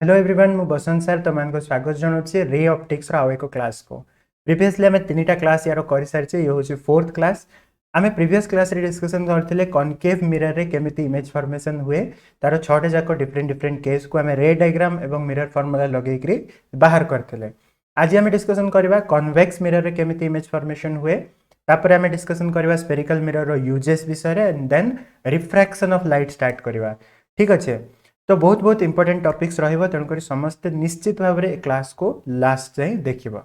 Hello everyone मु बसंत sir तुमको स्वागत जनाऊँ रे ऑप्टिक्स आउ एक क्लास को प्रीवियसली आम तीन टा क्लास यार कर सारी ये हूँ फोर्थ क्लास आम प्रीवियस क्लास रे डिस्कशन करते कनकेव मिरर रे केमिति इमेज फॉर्मेशन हुए तार छटा जाक डिफरेंट डिफरेंट केस को आम रे डायग्राम और मिरर फॉर्मूला लगे बाहर करते आज आम डिस्कशन करवा कन्वेक्स मिरर रे केमिति इमेज फॉर्मेशन हुए तापर आम डिस्कशन करवा स्पेरिकल मिरर रो यूजेस विषय and then refraction of light start करवा ठीक अच्छे। तो बहुत बहुत इंपोर्टेंट टॉपिक्स रहिबो तेणुकर समस्त निश्चित भाव में क्लास को लास्ट जाए देखिबो।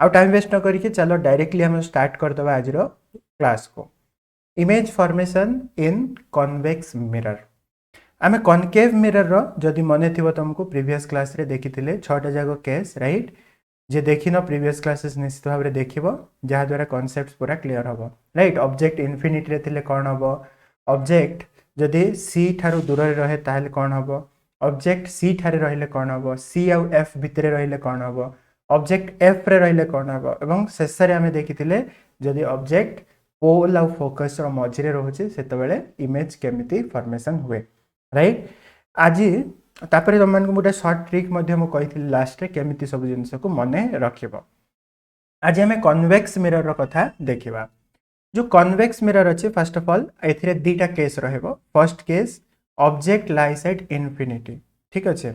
आउ टाइम वेस्ट न करिके चलो डायरेक्टली हम स्टार्ट कर दबा आज रो क्लास को। इमेज फॉर्मेशन इन कन्वेक्स मिरर आमे कनकेव मिरर रो जदि मने थिबो तुमको प्रीवियस क्लास रे देखिथिले छटा जागो केस राइट जे देखिनो प्रीवियस क्लासेस निश्चित भाव में देखिबो जहाँ द्वारा कॉन्सेप्ट्स पूरा क्लियर हबो राइट। ऑब्जेक्ट इन्फिनिटी रे थिले कोन हबो ऑब्जेक्ट जदि सी ठारू दूर रहे ताहले कौन हम ऑब्जेक्ट सी ठारे रहिले कौन हम सी आउ एफ भितर रहिले कौन हम ऑब्जेक्ट एफ रे रहिले कौन हम एवं शेष में आम देखी जदि ऑब्जेक्ट पोल आउ फोकस मझे रोचे से इमेज केमिति फॉर्मेशन हुए राइट। आज तापर तुम गोटे सर्ट ट्रिक कही लास्ट रे केमिति सब जिनस को मन रखिबो। आज आम कन्वेक्स मिरर कथा देखिबा। जो कन्वेक्स मिरर अच्छे फर्स्ट ऑफ ऑल ए दीटा केस रहिबो। First case object lies at infinity ठीक अच्छे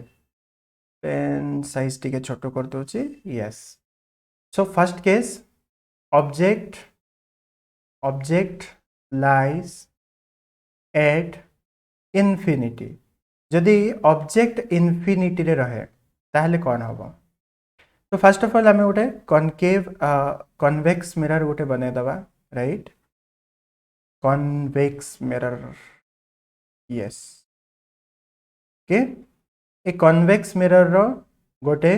पेन साइज टिके छोटो कर दोची yes. So first case object lies at infinity जदि ऑब्जेक्ट इन्फिनिटी रे रहे ताहले कौन हम। तो फर्स्ट ऑफ ऑल आम गोटे कनकेव कन्वेक्स मिरर गोटे बने दबा राइट कन्वेक्स मिरर यस के ए कन्वेक्स मिरर रो गोटे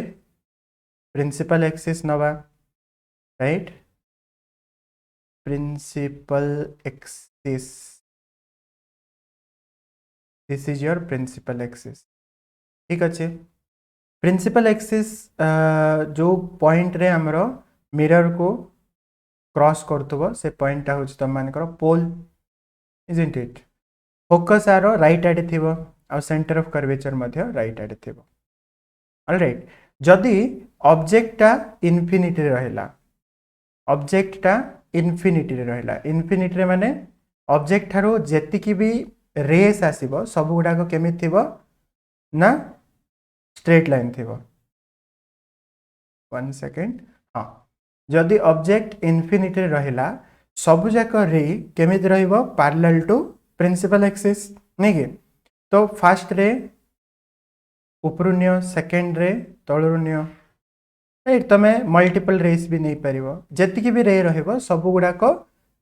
प्रिंसिपल एक्सिस नवा right principal axis this is your principal axis ठीक अच्छे। प्रिंसिपल एक्सिस जो पॉइंट रे हमरो मिरर को क्रॉस करथबो से पॉइंट टा होच तुम मानकर पोल इजंट इट फोकस आर राइट आडे थिबो आ सेंटर ऑफ कर्वेचर मध्य राइट आडे थिबो ऑलराइट। जदि ऑब्जेक्ट टा इन्फिनिटी रे रहला ऑब्जेक्ट टा इन्फिनिटी रे रहला इन्फिनिटी रे माने ऑब्जेक्ट थारो जेतिकी भी रेस आसीबो सब गुडा को केमिति थिबो ना स्ट्रेट लाइन थिबो। 1 सेकंड हाँ जदि ऑब्जेक्ट इन्फिनिटी रे रहला सब जाक रे केमिति रहइबो पैरेलल टू प्रिंसिपल एक्सिस नहीं कि। तो फर्स्ट रे ऊपर नियो सेकंड रे तळरु नियो राइट तमे मल्टीपल रेस भी नहीं पारिबो जेतिकी भी रे रहइबो सब गुडा को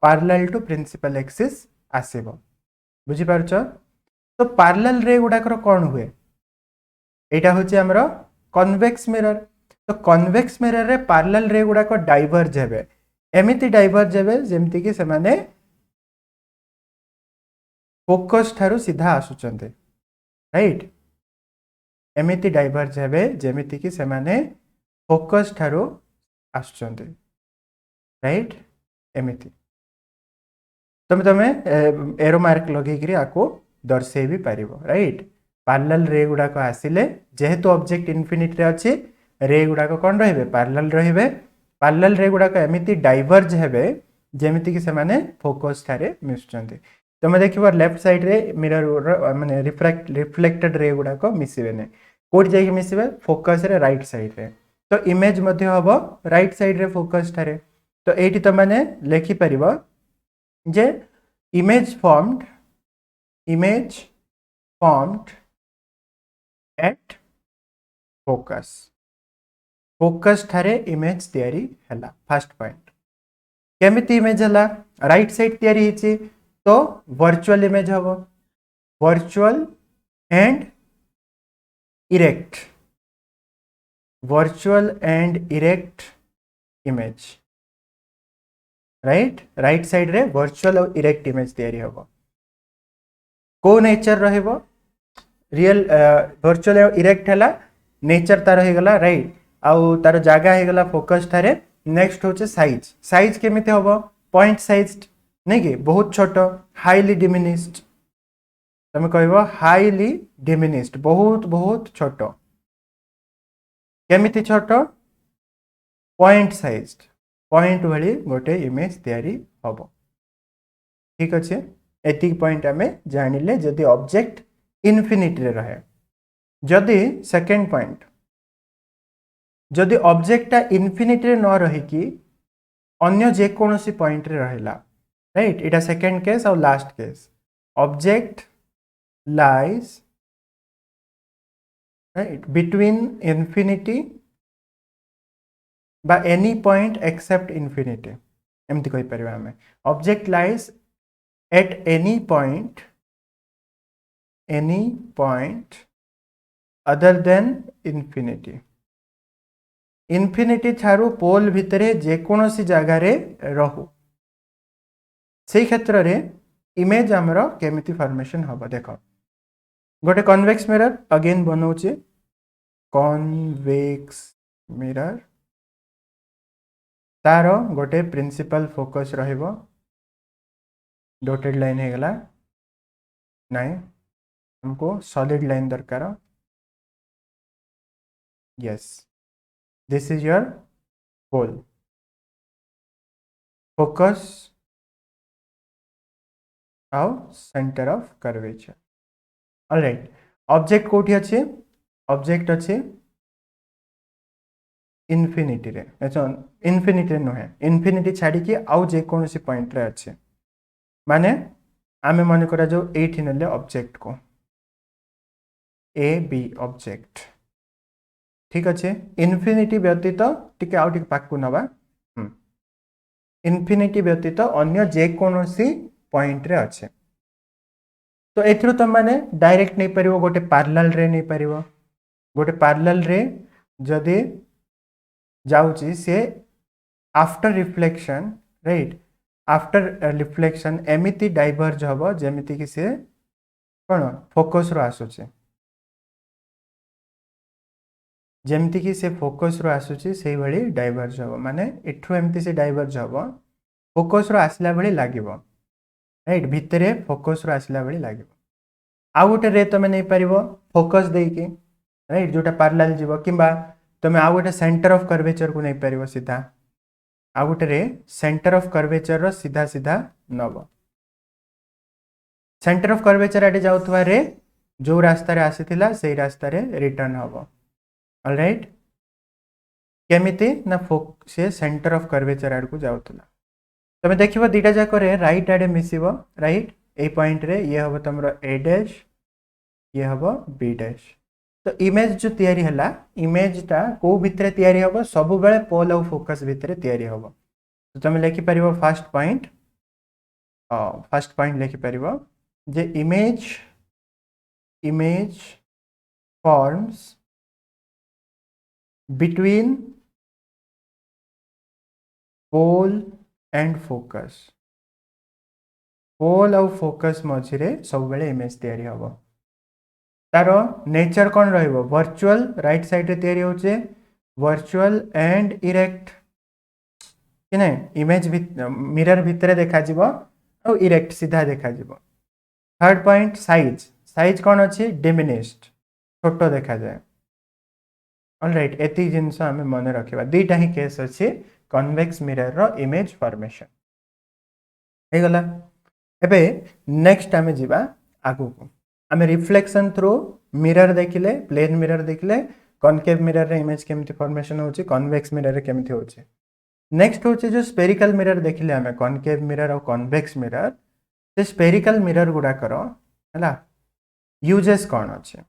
पैरेलल टू प्रिंसिपल एक्सिस आसीबो बुझी पारछो। तो पैरेलल रे गुडा कर कोन हुए एटा होची हमरो कन्वेक्स मिरर। तो कन्वेक्स मिरर रे पैरेलल रे गुडा को डाइवर्ज हेबे एमिति डाइवर्ज हेबे जेमति कि से माने फोकस ठारू सीधा आसुचंते राइट एमिति डाइवर्ज हेबे जेमिति कि से माने फोकस ठारू आसुचंते राइट एमिति तमे एरो मार्क लगे करी आको दर्शे भी पारिबो राइट। पैरेलल रे गुडा को आसिले जेहेतु ऑब्जेक्ट इन्फिनिटी रे अछि रे गुडा को कोन रहिबे पैरेलल रहिबे पैरेलल रे गुडा को एमिति डाइवर्ज हेबे जेमिति कि से माने फोकस थारे मिसुचंती। तमे देखिबो लेफ्ट साइड रे मिरर माने रिफ्लेक्टेड रे गुडा को मिसिबे ने कोड जाई के मिसिबे फोकस रे राइट साइड रे। तो इमेज मध्ये हबो राइट साइड रे फोकस थारे। तो एठी त माने लेखि परिबो जे इमेज फॉर्म्ड एट फोकस ठारे इमेज तैयारी हैला फर्स्ट पॉइंट केमिति इमेज हैला राइट साइड तैयारी हिची तो वर्चुअल इमेज हबो virtual and erect image right side रे वर्चुअल और इरेक्ट इमेज तैयारी हबो को नेचर रहइबो रियल वर्चुअल और इरेक्ट हैला नेचर तार हो गला राइट आउ तार जगह हो गला फोकस ठारे। नेक्स्ट होचे साइज केमिति हबो पॉइंट साइज नहीं कि बहुत छोट हाईली डिमिनिस्ड तुम कह हाईली डिमिनिस्ड बहुत बहुत छोट केमिति छोट पॉइंट साइज पॉइंट भली गोटे इमेज तैयारी हम ठीक अच्छे एतिक पॉइंट आम जानिले जदि ऑब्जेक्ट इनफिनिटी रे रहे जदि सेकेंड पॉइंट जदि ऑब्जेक्टटा इनफिनिटी रे न रही कि अन्य जेकोसी पॉइंट रे रहिला राइट इटा सेकेंड केस और last case object lies right between infinity by any point except infinity एमती कहि परिबा हमें object lies at any point other than infinity infinity Tharu पोल भितरे जे कोनोसी जगह रे रहू से क्षेत्र रे इमेज हमरो केमिति फॉर्मेशन हबो देखो गोटे कन्वेक्स मिरर अगेन बनाऊे कन्वेक्स मिरर तार गोटे प्रिंसिपल फोकस रहिबो डॉटेड लाइन है गला नहीं हमको सॉलिड लाइन दरकार yes this is your goal focus आउ centre of curvature alright object कोठी अच्छे ऑब्जेक्ट अच्छे इनफिनिटी रे अच्छा इनफिनिटी नुहे इनफिनिटी छाड़ी कि आउ जे कोनोसी पॉइंट रे अच्छे माने आमे मन करा जो एठी नेले ऑब्जेक्ट को ए बी ऑब्जेक्ट ठीक अच्छे इनफिनिटी व्यतीत टिके आउ टिके पाकु नबा इनफिनिटी व्यतीत अन्य जे कोनोसी पॉइंट रे अच्छे तो एथरो तुम माने डायरेक्ट नहीं परिवो गोटे पैरेलल रे नहीं परिवो गोटे पैरेलल रे जदि जाउची से after reflection right after reflection एमिति डाइवर्ज हबो जेमिति कि से कोन फोकस रो आसुचे जेमिति कि से फोकस रो आसुचे सेही भली डाइवर्ज हबो माने एथरो एमिति से डाइवर्ज हबो फोकस रो आसला भली लागिवो राइट भितरे फोकस रो आसला भली लागिवो आउ गोटे रे तुम नहीं पार फोकस देके राइट जोटा पैरेलल जीव किंबा तुम आउ गोटे सेंटर ऑफ कर्वेचर को नहीं पार सीधा आउ गोटे रे सेंटर ऑफ कर्वेचर रो सीधा सीधा नब सेंटर ऑफ कर्वेचर आटे जाउथवा रे जो रास्ता रे आसीथिला सेही रास्ता रे रिटर्न हबो ऑलराइट केमिति ना से सेंटर ऑफ कर्वेचर आड़ को जाउथला तुम देखिबो दीटा जाक रे राइट आड़े मिसिबो राइट ए पॉइंट रे ये हम तुम ए डैश ये हम बी डैश तो इमेज जो तैयारी हला इमेजटा को भितर तैयारी हम सब बेले पोल और फोकस भितर तैयारी हम तो तुम लिखि परिबो फर्स्ट पॉइंट लिखि परिबो जे image forms between pole and focus pole और फोकस मझे सब बेले इमेज तैयारी हम तार नेचर कौन रहिबो वर्चुअल राइट साइड रे तैयारी होचे वर्चुअल एंड इरेक्ट कि नहीं इमेज मिरर भितर देखा जीवो और इरेक्ट सीधा देखा जीवो थर्ड पॉइंट साइज साइज कौन अच्छी डिमिनिश्ड छोटो देखा जाए ऑलराइट एति जिनस आमे मन रखिबा दुईटा ही केस अच्छी कन्वेक्स मिरर रो इमेज फॉर्मेशन हे गला एबे नेक्स्ट आमे जीवा आगु को आमे रिफ्लेक्शन थ्रू मिरर देखिले प्लेन मिरर देखिले कॉनकेव मिरर रे इमेज केमिति फॉर्मेशन होची कन्वेक्स मिरर रे केमिति होची नेक्स्ट होची जो स्फेरिकल मिरर देखिले आमे कॉनकेव मिरर और कन्वेक्स मिरर से स्फेरिकल मिरर गुडा करो हला यूजेस कौन अच्छे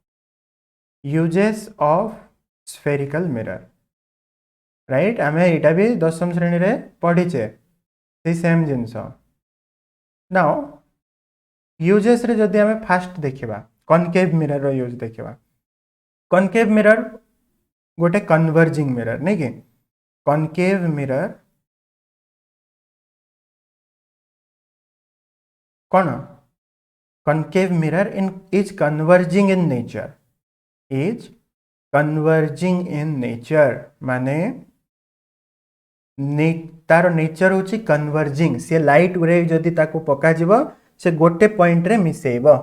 uses of spherical mirror right आमे एटा भी दशम श्रेणी रे पढ़ीचे सी सेम जिंस नाउ यूजेस रे जदि आमे फास्ट देखिबा कॉनकेव मिरर रो यूज देखिबा कॉनकेव मिरर गोटे कन्वर्जिंग मिरर नहीं कि कॉनकेव मिरर कौन concave mirror is converging in nature माने तार नेचर होची कन्वर्जिंग से लाइट रे जदि ताको पका जीवो से गोटे पॉइंट रे मिसेइबो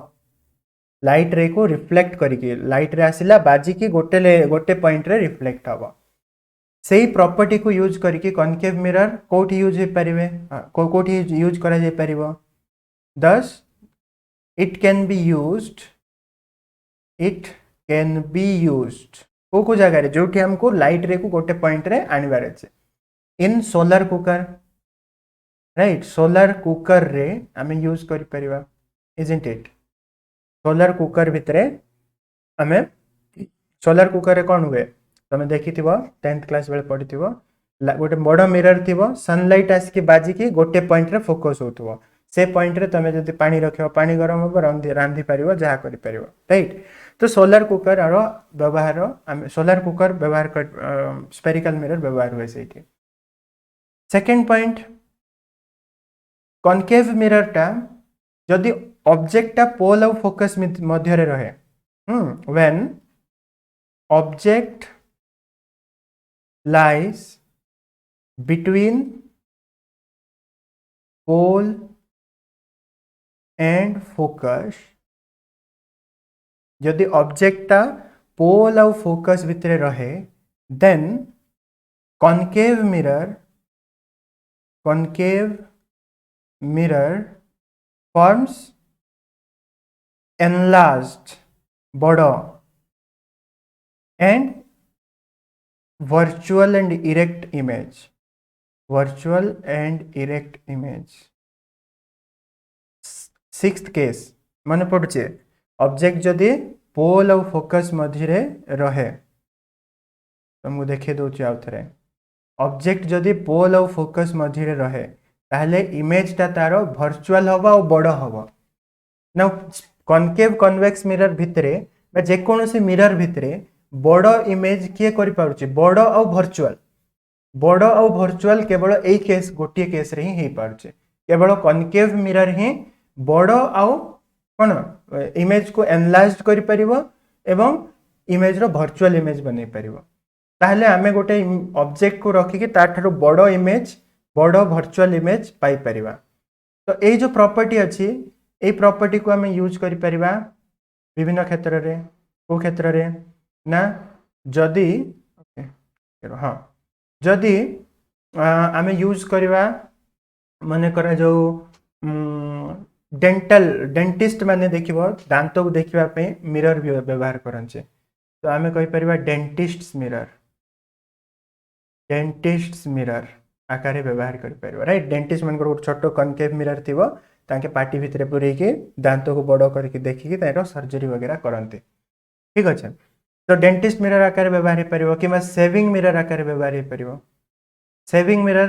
लाइट रे को रिफ्लेक्ट करके लाइट रे आसिला बाजी की गोटे पॉइंट रे रिफ्लेक्ट हबो सेही प्रॉपर्टी को यूज करके कॉनकेव मिरर कोठी यूज हे परिवे कोठी यूज करा जाय परिवो thus it can be used को जगह रे जोठी हमको लाइट रे को गोटे पॉइंट रे आनिबार अछि in solar cooker right solar cooker रे आमे यूज करि परिबा इजंट इट सोलर कुकर भितरे आमे सोलर कुकर रे कोन हुए तमे देखिथिबो 10th क्लास बेले पढिथिबो गोटे बड़ मिरर थिबो सनलाइट आस के बाजी के गोटे पॉइंट रे फोकस होतुबो से पॉइंट रे तमे जदी पानी रखियो पानी गरम हो रांधी परिबो जहा करि परिबो राइट तो सोलर कुकर आरो व्यवहार आमे सोलर कुकर व्यवहार कर स्फेरिकल मिरर व्यवहार होय सेठी सेकंड पॉइंट कॉनकेव मिरर टा जदी ऑब्जेक्ट टा पोल और फोकस मध्य रे रहे when object lies between pole and focus यदि ऑब्जेक्ट टा पोल और फोकस भितरे रहे then concave mirror forms enlarged बड़ो and virtual and erect image sixth case मन पड़ुचे ऑब्जेक्ट जदि पोल और फोकस मध्य रहे तो मुझे देखे दूची आउ थे ऑब्जेक्ट जदि पोल और फोकस मध्य रहे ताहले इमेज टा तार वर्चुअल हवा और बड़ हवा ना कॉनकेव कन्वेक्स मिरर भितरे बा जेकोसी मिरर भितरे बड़ इमेज किए करि पारुची बड़ और वर्चुअल केवल एई केस गोटे केस रे ही पारुचे केवल कॉनकेव मिरर ही बड़ आउ कोन इमेज को एनलार्ज करि परिबो एवं इमेज रो वर्चुअल इमेज बनै परिबो ताहले आमे गोटे ऑब्जेक्ट को रखी कि ताठारो बड़ इमेज बड़ वर्चुअल इमेज पाई परिबा तो एई जो प्रॉपर्टी अछि एई प्रॉपर्टी को आमे यूज करि परिबा विभिन्न क्षेत्र रे को क्षेत्र रे ना जदि हाँ जदि आमे यूज करवा माने करा जो डेंटिस्ट माने देखिबो दांत को देखिबा पे मिरर व्यवहार करनचे तो आमे कहि परिबा डेंटिस्ट्स मिरर आकार व्यवहार कर परिबा राइट डेंटिस्ट मन को छोटो कॉनकेव मिरर थिबो ताके पार्टी भितरे पुरै के दांत को बड़ करके देखि तारो सर्जरी वगैरह करनते ठीक अछि तो डेंटिस्ट मिरर आकार व्यवहार हो पारिबो कि सेविंग मिरर आकार व्यवहार हो पारिबो सेविंग मिरर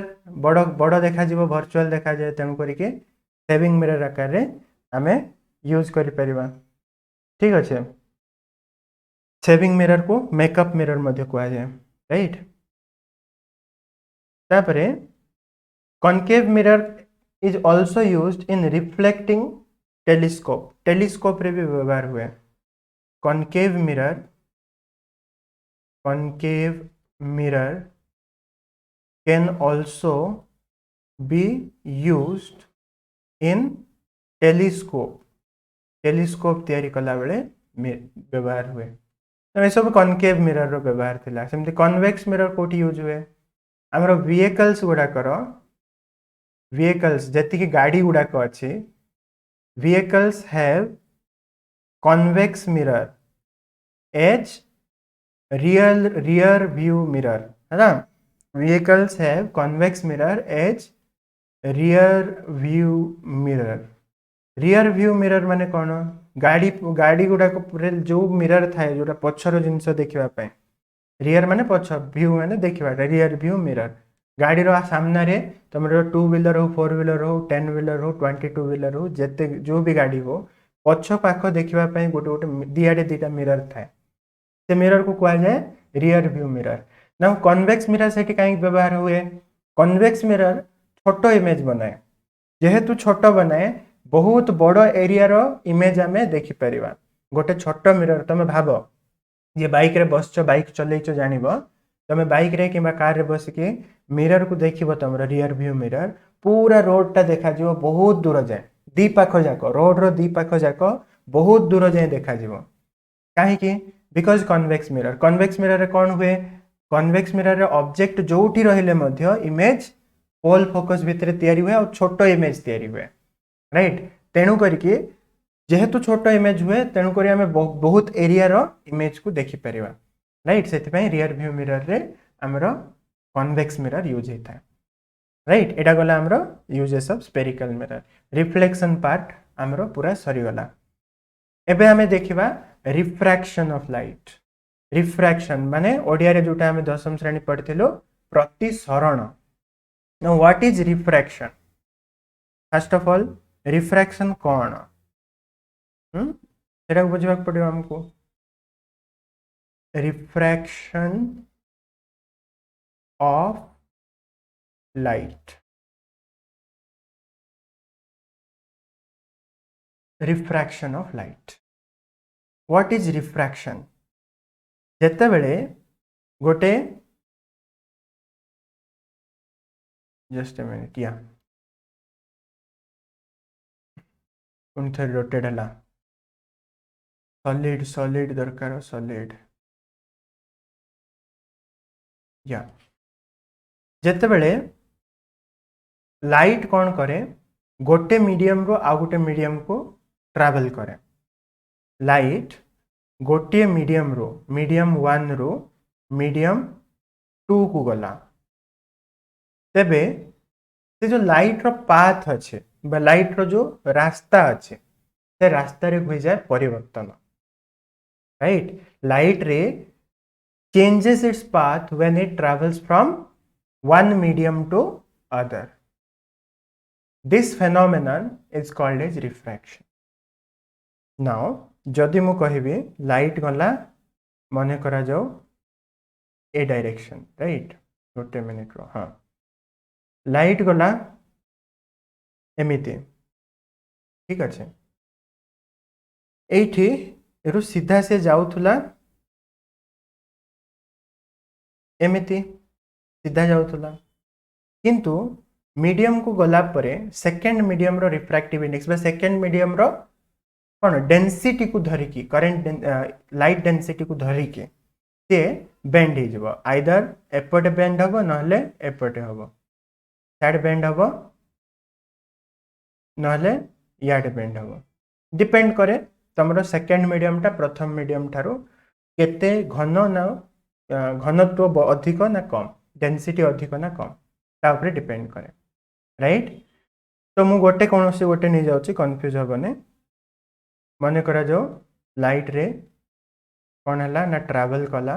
बड़ देखा जीवो वर्चुअल देखा जाए तेणु करके सेविंग मिरर आकार रे आमे यूज करि परिबा ठीक अछि सेविंग मिरर को मेकअप मिरर मध्ये कहआ जाए राइट तापरे concave mirror is also used in reflecting telescope रे भी व्यवहार हुए concave mirror can also be used in telescope तैयारी कला बेले व्यवहार हुए तो ये सब कॉनकेव मिरर रो व्यवहार थिला सेमती कन्वेक्स मिरर कोठी यूज हुए हमरो व्हीकल्स जति की गाड़ी गुडा को अछि vehicles have convex mirror as rear view mirror है ना vehicles have convex mirror as rear view mirror माने कौन गाड़ी गुडा जो मिरर थाए जोटा पछर जिनस देखिबा पय रियर माने पछ व्यू माने देखिबा रियर व्यू मिरर गाड़ी रो सामना रे तमरो 2 व्हीलर हो 4 व्हीलर हो 10 व्हीलर हो 22 व्हीलर हो जेते जो भी गाड़ी हो पछ पाख देखिबा पय गोटे दियाडे दिटा मिरर थाए से मिरर को कहा जाए रियर व्यू मिरर ना कन्वेक्स मिरर सेठी काई व्यवहार हुए कन्वेक्स मिरर छोटो इमेज बनाए जेहेतु छोटो बनाए बहुत बड़ एरिया रो इमेज आमे देखि परिबा गोटे छोटो मिरर तमे भाबो जे बाइक रे बसचो बाइक चलैचो जानिबो तमे बाइक रे किबा कार रे बस के मिरर को देखिबो तमरो रियर व्यू मिरर पूरा रोड टा देखा जिवो बहुत दूर जाए दी पाखो जाको रोड रो दी पाखो जाको बहुत दूर जाए देखा कहीं बिकॉज कन्वेक्स मिरर कौन हुए कन्वेक्स मिरर ऑब्जेक्ट जोठी रहिले मध्य इमेज पोल फोकस भितर तैयारी हुए और छोट इमेज तैयारी हुए राइट तेणु करके जेहेतु छोट इमेज हुए तेणुक आम बहुत एरिया रो इमेज को देखिपर राइट से रियर व्यू मिरर रे आमर कन्वेक्स मिरर यूज होता है राइट एटा गला आमर uses of spherical mirror reflection part आमर पूरा सरीगला एबे आमे देखिबा रिफ्रैक्शन ऑफ लाइट रिफ्रैक्शन माने ओडिया रे जोटा आमे दशम श्रेणी पढ़िथिलो प्रतिसरण now what is refraction first of all refraction कौन सेटा बुझवा पड़ियो हमको refraction of light refraction of light what is refraction जेते बेले गोटे जस्ट अ मिनिट या उनथे रोटेट हला सॉलिड सॉलिड दरकार सॉलिड या जेते बेले लाइट कौन करे गोटे मीडियम रो आ गोटे मीडियम को ट्रैवल करे लाइट गोटे मीडियम रो मीडियम 1 रो मीडियम 2 को गला तेबे से जो लाइट रो पाथ अच्छे बा लाइट रो जो रास्ता अच्छे से रास्ता रे हो जाए परिवर्तन राइट लाइट रे changes its path when it travels from one medium to other. This phenomenon is called as refraction. Now, जदि मु कहिबी लाइट गला मने करा जाओ ए डायरेक्शन राइट गोटे मिनिट रो हाँ लाइट गला एमिति ठीक अच्छे एठी एरु सीधा से जाउथुला एमिति सीधा जाउथुला किंतु मीडियम को गला परे सेकेंड मीडियम रो रिफ्रैक्टिव इंडेक्स बा सेकेंड मीडियम रो कौन डेंसिटी को धरिकी करेंट लाइट डेंसिटी को धरिकी से बेंड हो जाव आइदर एपटे बेंड हम ना एपटे हम साइड बेंड हम ना याडे बेंड हम डिपेंड करे तुम सेकेंड मीडियम टा प्रथम मीडियम ठारू केते घन ना घनत्व अधिक ना कम डेंसिटी अधिक ना कम तापर डिपेंड करे राइट तो मु गोटे कौन से गोटे नहीं जाऊँ कन्फ्यूज हेनी मन करा जाओ लाइट रे कौन है ना ट्रैवल कला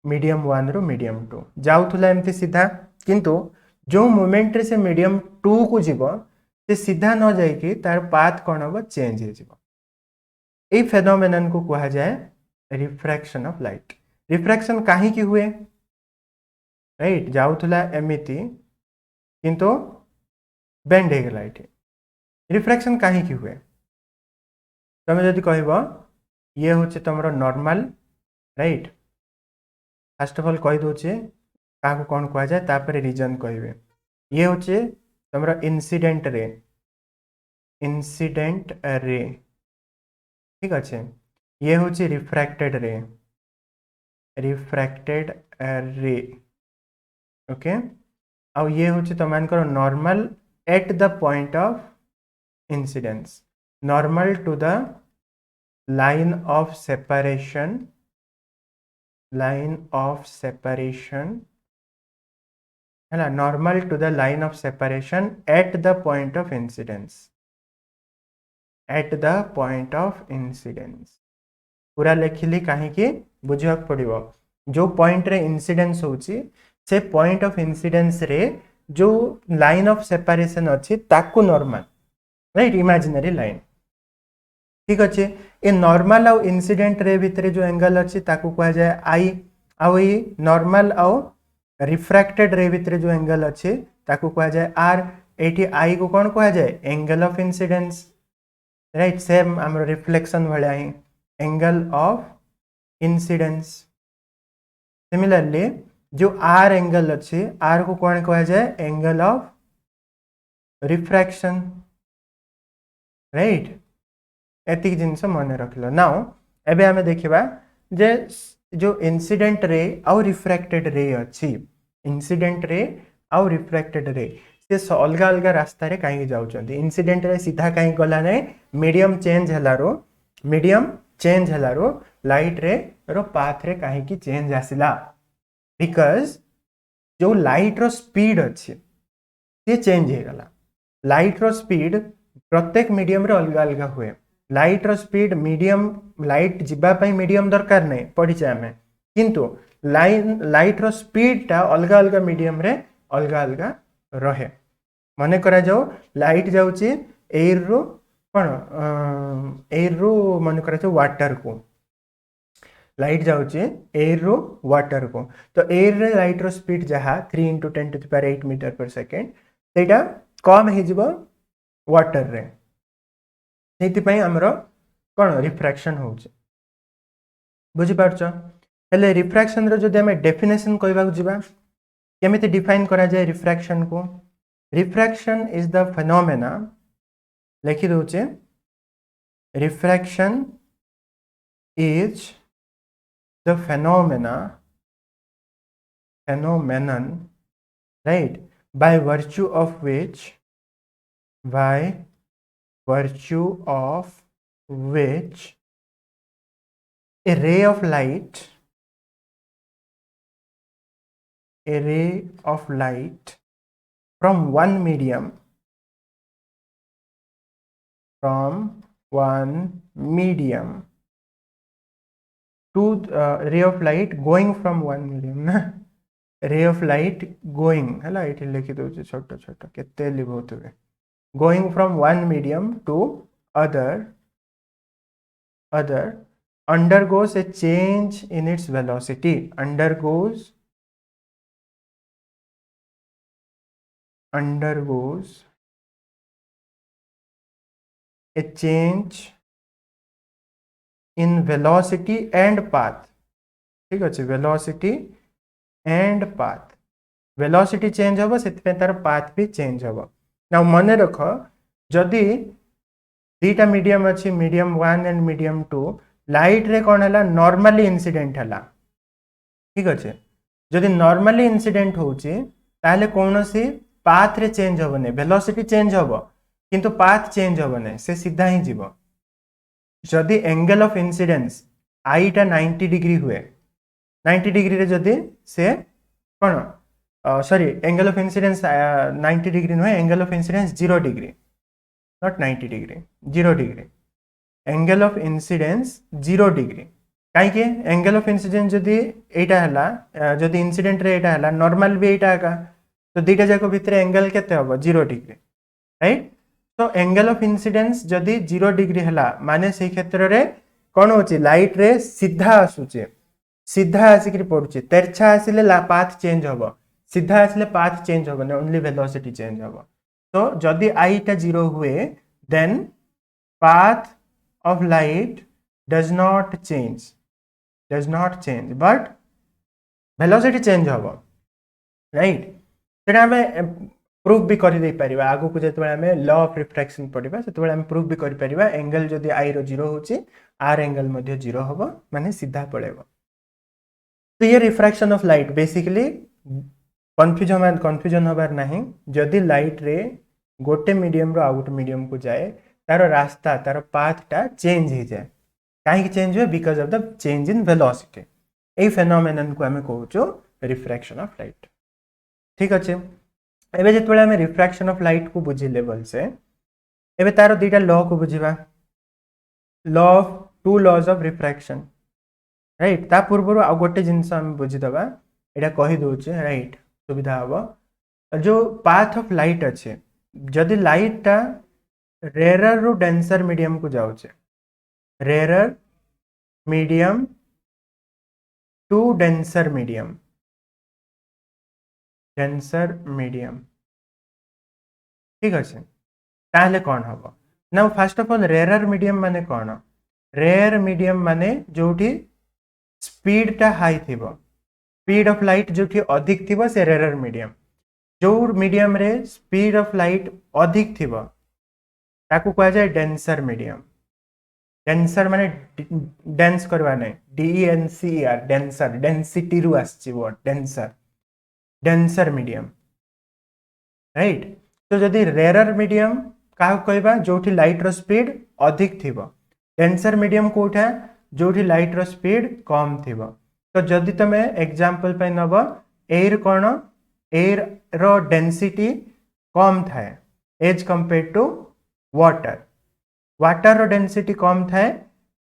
मीडियम 1 रू मीडियम 2 जाऊला एमती सीधा किंतु जो मोमेंट रे से मीडियम 2 को जीव से सीधा न जाइए तार पाथ कौन हम चेंज हो फेनोमेनन को कहा जाए रिफ्रैक्शन ऑफ लाइट रिफ्रैक्शन कहीं की हुए राइट जाऊला एमिति किंतु बेंड हो गला ये रिफ्रैक्शन कहीं की हुए तुम जदि कह ये हूँ तुम normal right first of all कही दूचे क्या कौन कह जाए तापर रीजन कहे ये हूँ तुम इंसिडेंट रे ठीक अच्छे ये हूँ रिफ्रैक्टेड रे ओके आ ये हूँ तुम normal at the point of incidence normal to the line of separation है normal to the line of separation at the point of incidence पूरा लिखिली कहीं बुझा पड़ो जो पॉइंट रे इंसिडेंस होची से पॉइंट ऑफ इंसिडेंस रे जो लाइन ऑफ सेपरेशन अच्छी ताकू नॉर्मल राइट इमेजिनरी लाइन ठीक अच्छे ए नॉर्मल आउ इंसिडेंट रे भितर जो एंगल अच्छी ताकू कहा जाए आई आउ ये नॉर्मल आउ रिफ्रैक्टेड रे भितर जो एंगल अच्छे ताकू कहा जाए आर एटी आई को कौन कहा जाए angle of incidence right same आम रिफ्लेक्शन भाया ही एंगल ऑफ इंसिडेंस सिमिलरली जो आर एंगल अच्छे आर को कौन कहा जाए एंगल ऑफ रिफ्रैक्शन राइट एतिक जिनस मन रखिल नाउ एबे आमे देखिबा जे जो इंसिडेंट रे आउ रिफ्रैक्टेड रे अछि इंसिडेंट रे आउ रिफ्रैक्टेड रे से अलग अलग रास्ता रे कहीं जाउछंती इंसिडेंट रे सीधा कहीं गला नै मीडियम चेंज हलारो लाइट रे रो पाथ रे कहीं की चेंज आसिला बिकॉज जो लाइट रो स्पीड अछि से चेंज हे गला लाइट रो स्पीड प्रत्येक मीडियम रे अलग अलग हुए लाइट रो स्पीड मीडियम लाइट जिबा पई मीडियम दरकार नै पढिछे आमे किंतु लाइट रो स्पीड टा अलग अलग मीडियम रे अलग अलग रहे मने करा जाओ लाइट जाउची एयर रो कोन एयर रो मने करा जाओ वाटर को लाइट जाउची एयर रो वाटर को तो एयर रे लाइट रो स्पीड जहा 3 × 10⁸ मीटर पर सेकेंड सेटा कम हे जिवो वाटर रे सेति पई हमरो कोन रिफ्रैक्शन होउची बुझी पारछो हेले रिफ्रैक्शन रो जदि हमें डेफिनेशन कहबा जिबा केमिति डिफाइन करा जाय रिफ्रैक्शन को रिफ्रैक्शन इज द फेनोमेना लिखि दोचे refraction is the phenomenon right by virtue of which a ray of light from one medium to ray of light going from one medium na ray of light going hela it likhi do choto choto kette libotube going from one medium to other undergoes a change in its velocity undergoes a change in velocity and path ठीक अछि velocity and path velocity change होबो सेति पे तार path भी change होबो ना मने रखो जदी दीटा मीडियम अछि मीडियम 1 एंड मीडियम 2 लाइट रे कोन हला नॉर्मली इंसिडेंट हला ठीक अछि जदी नॉर्मली इंसिडेंट होउची ताले कोनोसी पाथ रे चेंज होबने वेलोसिटी चेंज होबो किंतु पाथ चेंज होबने से सीधा ही जीवो जदि एंगल ऑफ इंसिडेंस आई टा 90 डिग्री हुए 90 डिग्री रे जदि से कोन sorry angle of incidence 90 degree नुहे angle of incidence 0 degree not 90 degree 0 degree angle of incidence 0 degree काई के एंगल ऑफ इंसिडेंस जदि एटा हला जदि इंसिडेंट रे एटा हला नॉर्मल भी एटा का तो दीटा जाको भितरे एंगल केते होबो 0 डिग्री राइट तो एंगल ऑफ इंसिडेंस जदि 0 डिग्री हला माने से क्षेत्र रे कोन होची लाइट रे सीधा आसुचे सीधा आसिकरी पडुचे तेरछा आसिले पाथ चेंज होबो सीधा आसिले पाथ चेंज होबो ना ओनली वेलोसिटी चेंज होबो तो जदि आई टा 0 हुए then path of light does not change but velocity change होबो राइट सेटा हमें प्रूफ भी कर दे परिबा आगु को जतबे हमें लॉ ऑफ रिफ्रैक्शन पढिबा सेतबे हमें प्रूफ भी कर परिबा एंगल जदि आई रो 0 होची आर एंगल मध्ये 0 होबो माने सीधा पळेबो तो ये refraction of light basically confusion होबार नहीं जदि लाइट रे गोटे मीडियम रो आउट मीडियम को जाए तारो रास्ता तारो पाथ टा चेंज हो जाए काहे चेंज हुए because of the change in velocity A phenomenon को हमें कहूचो रिफ्रैक्शन ऑफ लाइट ठीक अच्छे एबे जेतबे हमें रिफ्रैक्शन ऑफ लाइट को बुझी लेवल से एबे तारो दीटा लॉ को बुझीबा law of two laws of refraction right ता पूर्व आ गोटे जिंस हम बुझी दबा एटा कहि दोचे राइट सुविधा हबो जो पाथ ऑफ लाइट अच्छे जदि लाइट टा रेयर रु डेंसर मीडियम को जाउचे rare medium to denser medium ठीक अच्छे ताहले कौन हम ना first of all rare medium माने कौन रेयर मीडियम माने जोठी स्पीड टा हाई थिबो स्पीड ऑफ लाइट जोठी अधिक थिबो से रेयर मीडियम जो मीडियम रे स्पीड ऑफ लाइट अधिक थिबो ताकू कहा जाए डेंसर मीडियम डेंसर माने डेंस करवा नहीं, DENCER डेंसर, डेंसिटी रु आछि word denser, denser medium right. तो जदि रेरर मीडियम क्या कहबा जोठी लाइट रो स्पीड अधिक थिबो, डेंसर मीडियम कोठा जोठी लाइट रो स्पीड कम थिबो। तो जदि तमे एग्जांपल पे नब एयर कोन, एयर रो डेंसिटी कम थाए as compared to water, water रो डेंसिटी कम थाए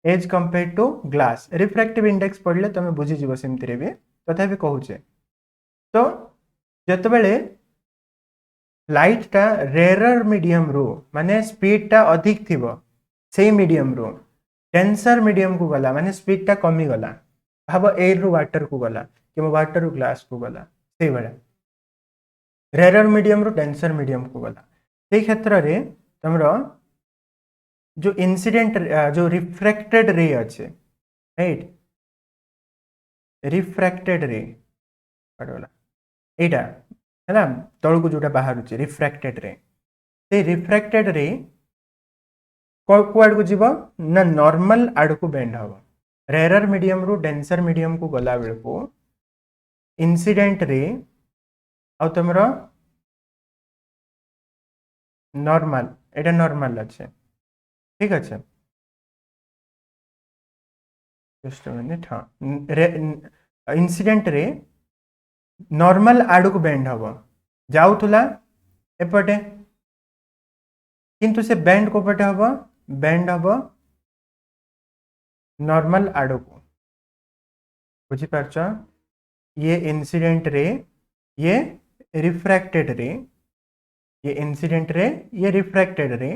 as compared to glass. Refractive index पढ़ले तमे बुझी जीवो सेमति रे भी तथापि कहूचे। तो जतबेले लाइट टा रेरर मीडियम रो माने स्पीड टा अधिक थिबो सेही मीडियम रो डेंसर मीडियम को गला माने स्पीड टा कमी गला, भाव एयर रु वाटर को गला कि वाटर रु ग्लास को गला से बडा रेरर मीडियम रो डेंसर मीडियम को गला। से क्षेत्र रे तमरो जो इंसिडेंट जो रिफ्रैक्टेड रे अच्छे राइट, रिफ्रैक्टेड रे पड़गला एटा है तौक जो बाहर रिफ्रैक्टेड रे, से रिफ्रैक्टेड रे कुआड़ को जीव ना नॉर्मल आड़ को बेंड हम, रेरर मीडियम रु डेंसर मीडियम को गला बेल को इंसिडेंट रे आ तुम नॉर्मल एटा नॉर्मल अच्छे ठीक अच्छे जस्ट मिनिट। हाँ इंसिडेंट रे नॉर्मल आड़ को बेंड हम जाऊला एपटे किंतु से बेंड को पटे हम, बेंड हम नॉर्मल आड़ को बुझीपारच। ये इंसिडेंट रे, ये रिफ्रैक्टेड रे, ये इंसिडेंट रे, ये रिफ्रैक्टेड रे,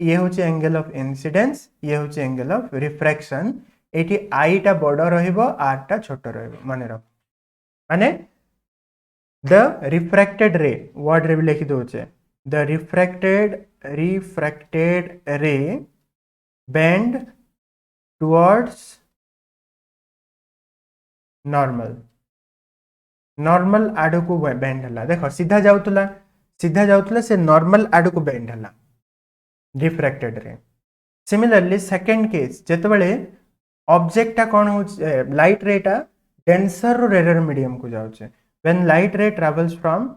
ये होचे एंगल ऑफ इंसिडेंस, ये होचे angle of refraction. Eighty I टा बड़ रहिबो आर टा छोट रहिबो माने रख, माने द रिफ्रैक्टेड रे वर्ड रे भी लिखि दोचे the refracted ray bend towards normal, normal आड़ को बेंड हला देख सीधा जाउतला से नॉर्मल आड़ को बेंड हला refracted ray. Similarly second case जेतबेले ऑब्जेक्ट कौन हो लाइट रेटा डेंसर रो रेरर मीडियम को जाउचे, when light ray travels from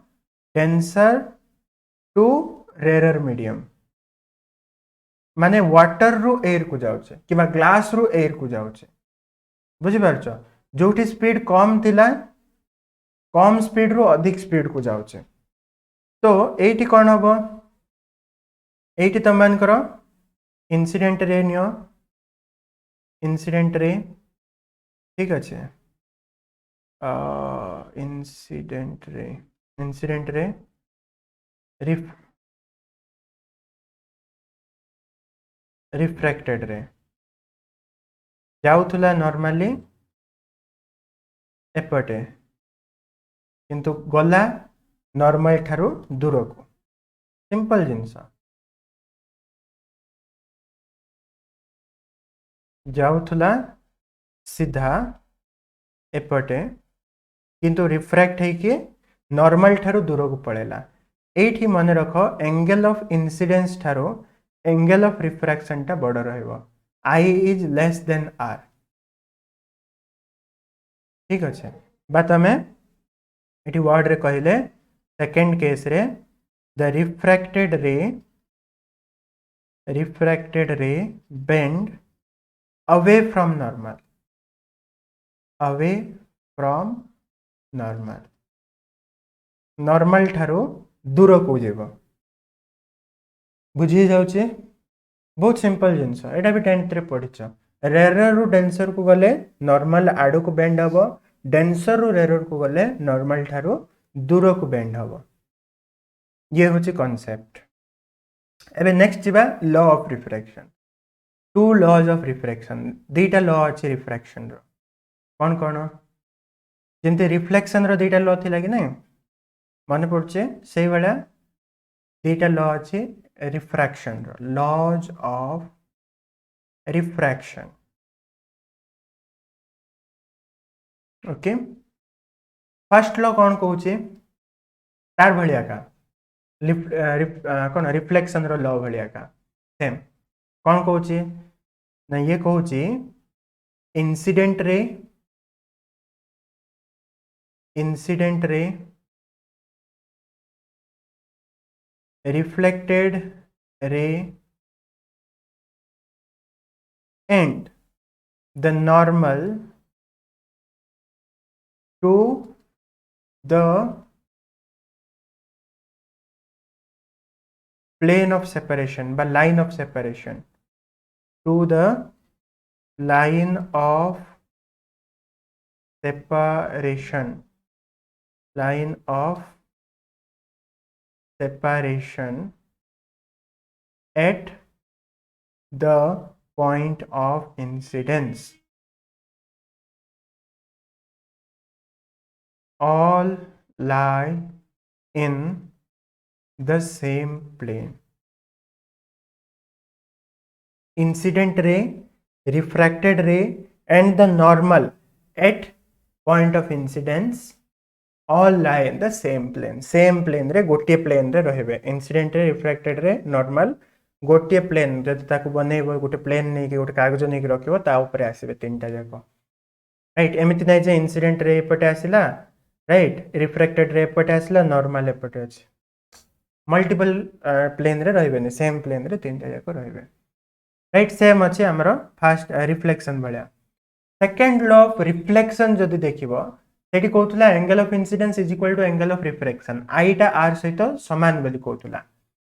denser to rarer medium माने वाटर रो एयर को जाउचे कि ग्लास रो एयर को जाउचे बुझी पारछ। जोठी स्पीड कम थिला कम स्पीड रो अधिक स्पीड को जाउचे। तो एटी कौन हम, एटी तुम मान करो incident ray neo, incident ray ठीक अच्छे incident ray, incident ray refracted रे जाउथुला नॉर्मली एपटे किंतु गला नॉर्मल ठारू दूर को, सिंपल जिनस जाउथुला सीधा एपटे किंतु रिफ्रैक्ट है कि नॉर्मल ठारू दूर को पड़ेला। एठी मन रख एंगल ऑफ इंसिडेंस ठारू एंगल ऑफ रिफ्रैक्शन टा बड़ रहिबो, I is less than are ठीक अच्छे। बात आम ये वर्ड रे कहले सेकेंड केस रे the refracted ray bend away from normal, away from normal, normal ठारू दूर को जीव बुझी जाउचे बहुत सिंपल जिनस। एटा भी 10th रे पढ़िछ रेरर रु डेंसर को गले नॉर्मल आड़ को बेंड हम, डेंसर रु रेरर को गले नॉर्मल ठारू दूर को बेंड हम, ये होची कॉन्सेप्ट। एबे नेक्स्ट जीवा law of refraction, two laws of refraction, दुईटा लॉ अच्छे रिफ्रैक्शन रो कौन कौन जमती रिफ्लेक्शन रो दुईटा लॉ थिला कि नहीं मन पड़े से भाया दुईटा लॉ अच्छे रिफ्रैक्शन रो, laws of refraction okay. First law कौन कहूचे तार भलिया का कौन रिफ्लेक्शन रो लॉ भलिया का सेम कौन कहूचे ना ये कहूँ incident ray reflected ray and the normal to the plane of separation by line of separation to the line of separation at the point of incidence all lie in the same plane. Incident ray, refracted ray and the normal at point of incidence all lie in the same plane रे गोटे plane रे रहिबे. incident रे refracted रे normal गोटे plane जदि ताकू बनेइबो गोटे plane नै कि गोटे कागज नै कि रखिबो ता ऊपर आसीबे तीनटा जाको राइट. एमिति नै जे incident रे एपटे आसिला राइट, refracted रे एपटे आसिला, normal एपटे अछि. मल्टीपल प्लेन रे रहिबेनी, सेम प्लेन रे तीनटा जाको रहिबे राइट. सेम अछि हमरो फर्स्ट रिफ्लेक्शन भलिया. सेकंड लॉ ऑफ रिफ्लेक्शन जदि देखिबो सेठी कहउतला angle of incidence is equal to angle of reflection. I टा आर सहित समान बोली कहउतला.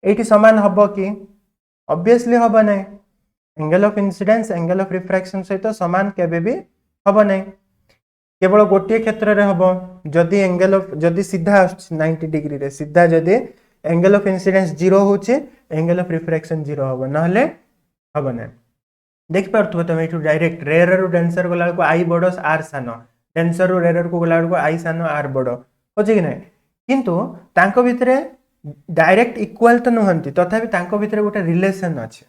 एठी समान हबो कि? ऑब्वियसली हबो नै. Angle of incidence angle of refraction सहित समान केबे भी हबो नै. केवल गोटे क्षेत्र रे हबो जदि एंगल ऑफ जदि सीधा 90 डिग्री रे सीधा जदि एंगल ऑफ इंसिडेंस 0 होचे एंगल ऑफ रिफ्रैक्शन 0 हबो, नहले हबो नै. देख पारथु तमे एठु डायरेक्ट रेयर रु डेंसर गोला को आई बडो आर सानो, डेंसर रु रेयर को गोला को आई सानो आर बडो होचे कि नै. किंतु तांको भितरे डायरेक्ट इक्वल तो नहंती, तथापि तांको भितरे गोटे रिलेशन अछि.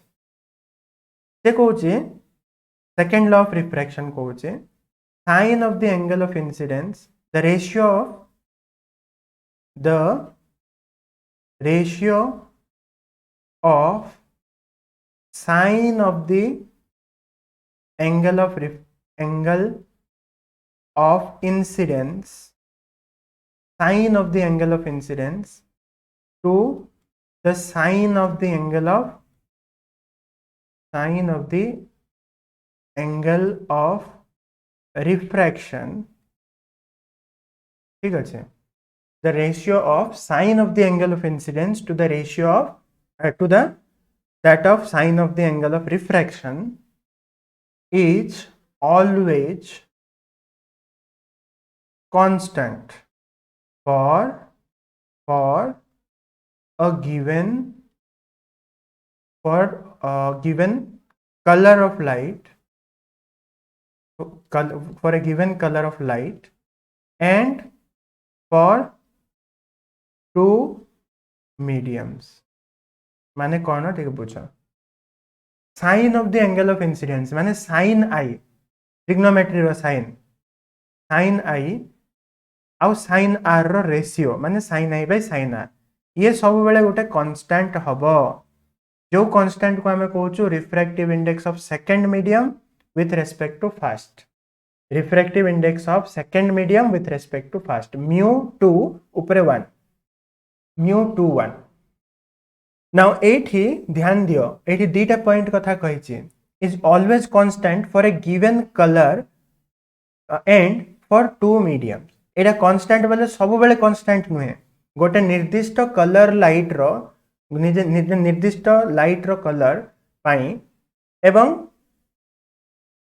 से कहउची सेकंड लॉ ऑफ रिफ्रैक्शन कहउची sin of the angle of incidence, the ratio of sin of the angle of incidence, sin of the angle of incidence to the sin of the angle of refraction. ठीक है. The ratio of sin of the angle of incidence to the ratio of to the that of sin of the angle of refraction is always constant for a given color of light, for a given color of light and for two mediums. माने कौन ठीक बुझ. Sine of the angle of incidence माने sine i trigonometry रो sine i आउ sine r रो ratio माने sine i by sine r. ये सब बेले गोटे कांस्टेंट हबो. जो कांस्टेंट को हमें कहउछु refractive index of second medium with respect to first. Refractive index of second medium with respect to first. mu2 ऊपरे 1, mu2 1. Now एठी ध्यान दियो, एठी दीटा पॉइंट कथा कहिछि is always constant for a given color and for two mediums. Etah constant बोले सब बेले constant नुहे. गोटे निर्दिष्ट कलर लाइट रो निर्दिष्ट लाइट रो कलर पाई एवं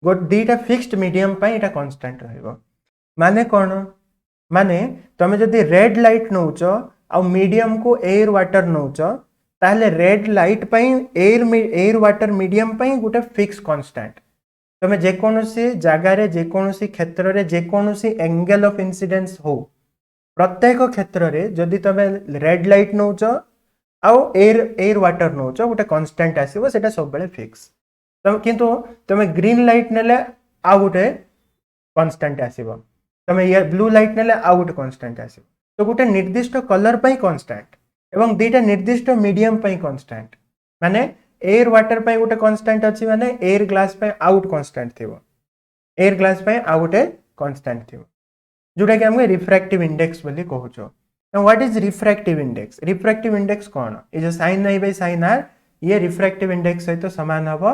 गोटे दीटा फिक्स्ड मीडियम पाई एटा कांस्टेंट रहइबो. माने कोन माने तमे जदि रेड लाइट नउचो आ मीडियम को एयर वाटर नउचो ताले रेड लाइट पाई एयर वाटर मीडियम पाई गोटे फिक्स कांस्टेंट. तमे जे कोनोसी जागा रे जे कोनोसी क्षेत्र रे जे कोनोसी एंगल ऑफ इंसिडेंस हो प्रत्येक क्षेत्र रे जदि तमे रेड लाइट नउचो आ एयर वाटर नउचो गोटे कांस्टेंट आसीबो, सेटा सब बेले फिक्स. किंतु तमे ग्रीन लाइट नेले आ गोटे कांस्टेंट आसीबो, तमे ये ब्लू लाइट नेले आ गोटे कांस्टेंट आसीबो. तो गोटे निर्दिष्ट कलर पई कांस्टेंट एवं दीटा निर्दिष्ट मीडियम पई कांस्टेंट. माने एयर वाटर पे गोटे कांस्टेंट अछि माने एयर ग्लास पे आउट कांस्टेंट थिबो एयर ग्लास पे आउ गोटे कांस्टेंट थिबो जोटा कि हमके रिफ्रैक्टिव इंडेक्स बोली कहउछो now what is refractive index कोन ए जो sin a by sin r ये रिफ्रैक्टिव इंडेक्स सहित समान हबो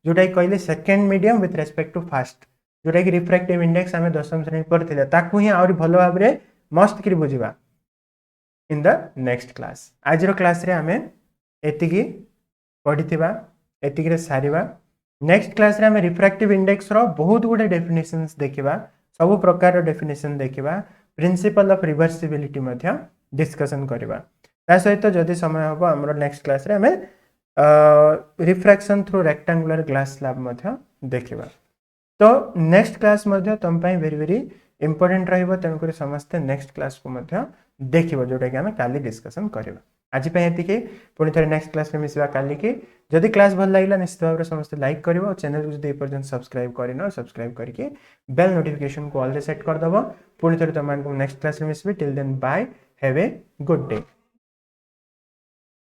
जोटा कि कहले second medium with respect to first जोटा कि रिफ्रैक्टिव इंडेक्स हमें दशम श्रेणी पर थिले ताकू ही और भलो भाबरे मस्त करी बुझिबा इन द नेक्स्ट क्लास आज रो क्लास रे हमें एतिकी पढ़िथिबा एतिकी रे सारिबा नेक्स्ट क्लास रे हमें रिफ्रैक्टिव इंडेक्स रो बहुत गुडे डेफिनेशंस देखिबा सब प्रकार रो डेफिनेशन देखिबा principle of reversibility Madhya discussion करबा ता सहित जदि समय हबो हमरो नेक्स्ट क्लास रे हमें refraction through rectangular glass slab मध्य देखिबा तो नेक्स्ट क्लास मध्य तुम पई वेरी वेरी इंपोर्टेंट रहइबो तनकरी समस्त नेक्स्ट क्लास को मध्य देखिबो जोटा कि हमें काली डिस्कशन करबा आज पे एतिके पुणी थरे नेक्स्ट क्लास में मिसबा काली के जदि क्लास भल लागिला निश्चित भाव समस्त लाइक करिवो और चैनल को जदि ए पर्यंत सब्सक्राइब करिनो सब्सक्राइब करके बेल नोटिफिकेशन को ऑल रे सेट कर दबो पुणी थरे तमान को नेक्स्ट क्लास में मिसबे till then bye have a good day.